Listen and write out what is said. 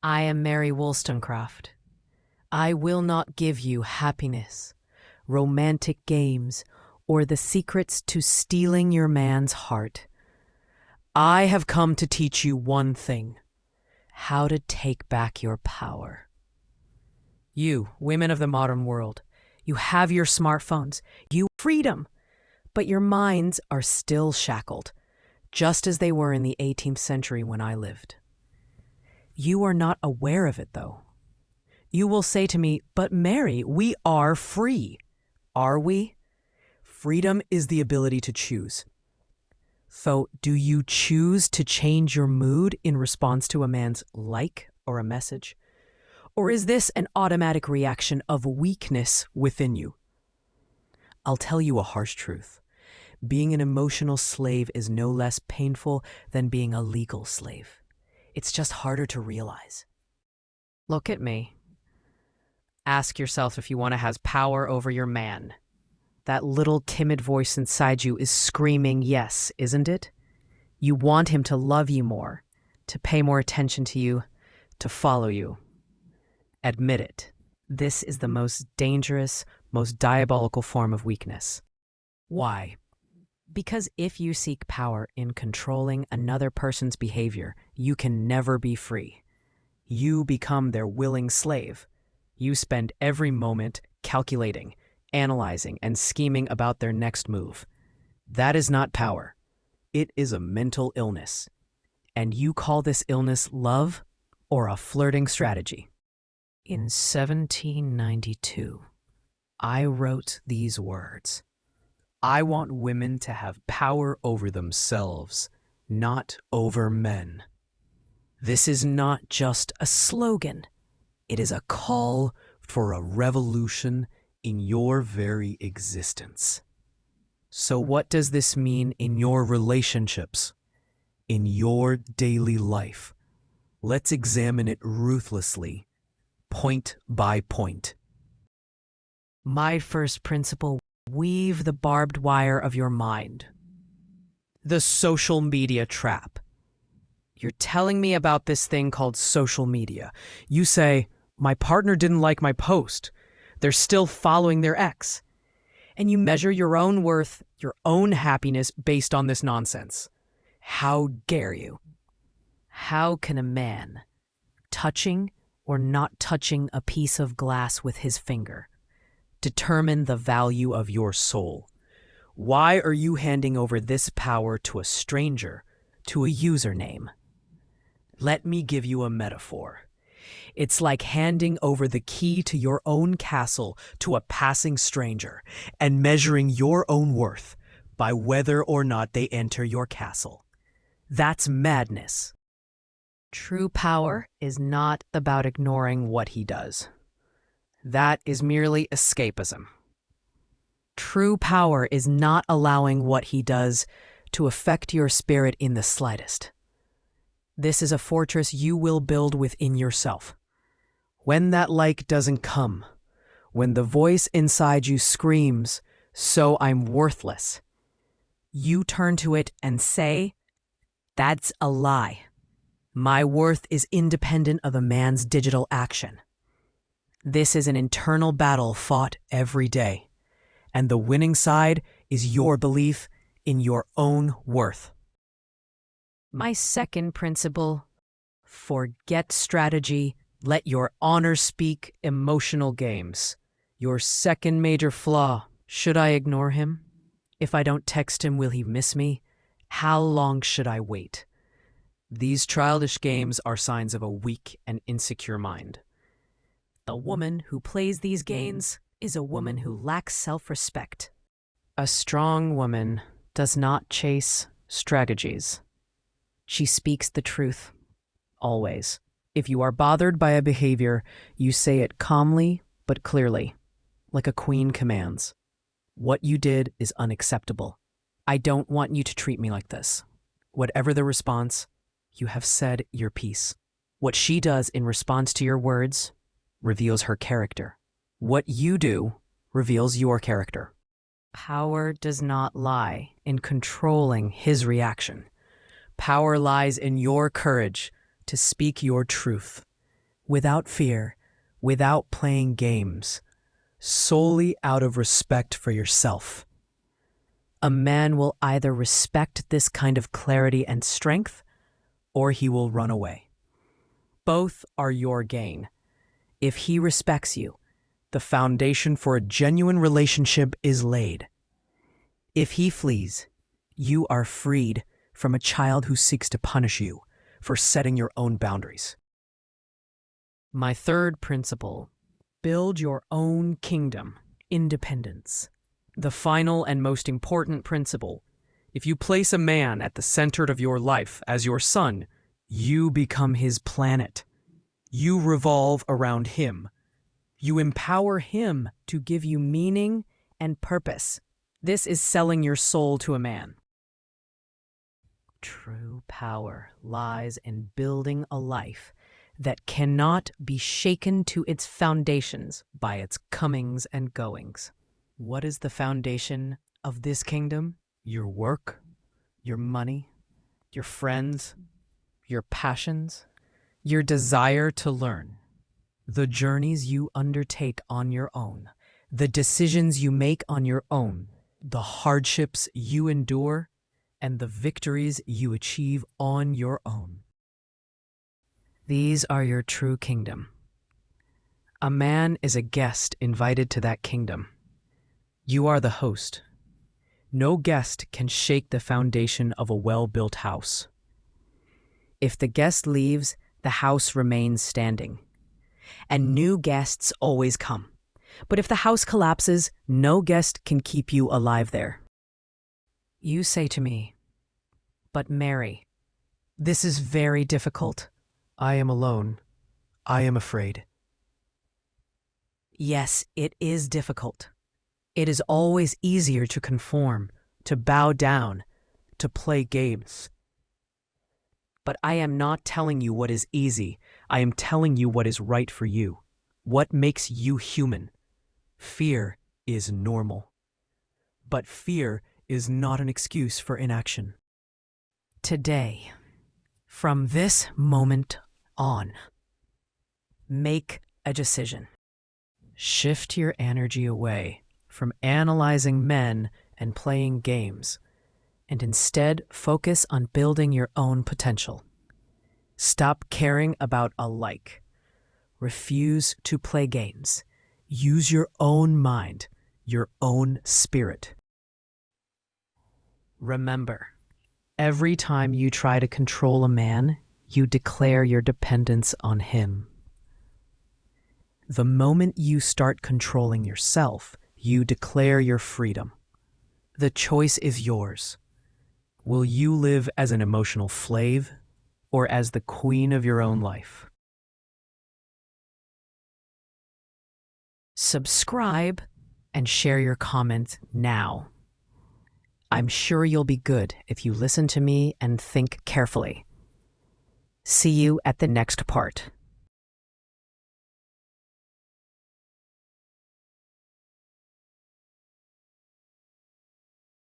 I am Mary Wollstonecraft. I will not give you happiness, romantic games, or the secrets to stealing your man's heart. I have come to teach you one thing: how to take back your power. You, women of the modern world, you have your smartphones, you freedom, but your minds are still shackled, just as they were in the 18th century when I lived. You are not aware of it, though. You will say to me, "But Mary, we are free." Are we? Freedom is the ability to choose. So, do you choose to change your mood in response to a man's like or a message? Or is this an automatic reaction of weakness within you? I'll tell you a harsh truth. Being an emotional slave is no less painful than being a legal slave. It's just harder to realize. Look at me. Ask yourself if you want to have power over your man. That little timid voice inside you is screaming yes, isn't it? You want him to love you more, to pay more attention to you, to follow you. Admit it. This is the most dangerous, most diabolical form of weakness. Why? Because if you seek power in controlling another person's behavior, you can never be free. You become their willing slave. You spend every moment calculating, analyzing, and scheming about their next move. That is not power. It is a mental illness. And you call this illness love or a flirting strategy. In 1792, I wrote these words: I want women to have power over themselves, not over men. This is not just a slogan. It is a call for a revolution in your very existence. So what does this mean in your relationships, in your daily life? Let's examine it ruthlessly, point by point. My first principle: weave the barbed wire of your mind. The social media trap. You're telling me about this thing called social media. You say, "My partner didn't like my post. They're still following their ex." And you measure your own worth, your own happiness based on this nonsense. How dare you? How can a man, touching or not touching a piece of glass with his finger, determine the value of your soul? Why are you handing over this power to a stranger, to a username? Let me give you a metaphor. It's like handing over the key to your own castle to a passing stranger and measuring your own worth by whether or not they enter your castle. That's madness. True power is not about ignoring what he does. That is merely escapism. True power is not allowing what he does to affect your spirit in the slightest. This is a fortress you will build within yourself. When that like doesn't come, when the voice inside you screams, "So I'm worthless," you turn to it and say, "That's a lie. My worth is independent of a man's digital action." This is an internal battle fought every day, and the winning side is your belief in your own worth. My second principle: forget strategy, let your honor speak. Emotional games. Your second major flaw: should I ignore him? If I don't text him, will he miss me? How long should I wait? These childish games are signs of a weak and insecure mind. A woman who plays these games is a woman who lacks self-respect. A strong woman does not chase strategies. She speaks the truth, always. If you are bothered by a behavior, you say it calmly but clearly, like a queen commands. What you did is unacceptable. I don't want you to treat me like this. Whatever the response, you have said your piece. What she does in response to your words reveals her character. What you do reveals your character. Power does not lie in controlling his reaction. Power lies in your courage to speak your truth. without fear, without playing games, solely out of respect for yourself. A man will either respect this kind of clarity and strength, or he will run away. Both are your gain. If he respects you, the foundation for a genuine relationship is laid. If he flees, you are freed from a child who seeks to punish you for setting your own boundaries. My third principle: build your own kingdom, independence. The final and most important principle: if you place a man at the center of your life as your son, you become his planet. You revolve around him. You empower him to give you meaning and purpose. This is selling your soul to a man. True power lies in building a life that cannot be shaken to its foundations by its comings and goings. What is the foundation of this kingdom? Your work, your money, your friends, your passions, your desire to learn, the journeys you undertake on your own, the decisions you make on your own, the hardships you endure, and the victories you achieve on your own. These are your true kingdom. A man is a guest invited to that kingdom. You are the host. No guest can shake the foundation of a well-built house. If the guest leaves, the house remains standing. And new guests always come. But if the house collapses, no guest can keep you alive there. You say to me, "But Mary, this is very difficult. I am alone. I am afraid." Yes, it is difficult. It is always easier to conform, to bow down, to play games. But I am not telling you what is easy. I am telling you what is right for you, what makes you human. Fear is normal. But fear is not an excuse for inaction. Today, from this moment on, make a decision. Shift your energy away from analyzing men and playing games, and instead focus on building your own potential. Stop caring about a like. Refuse to play games. Use your own mind, your own spirit. Remember, every time you try to control a man, you declare your dependence on him. The moment you start controlling yourself, you declare your freedom. The choice is yours. Will you live as an emotional slave or as the queen of your own life? Subscribe and share your comments now. I'm sure you'll be good if you listen to me and think carefully. See you at the next part.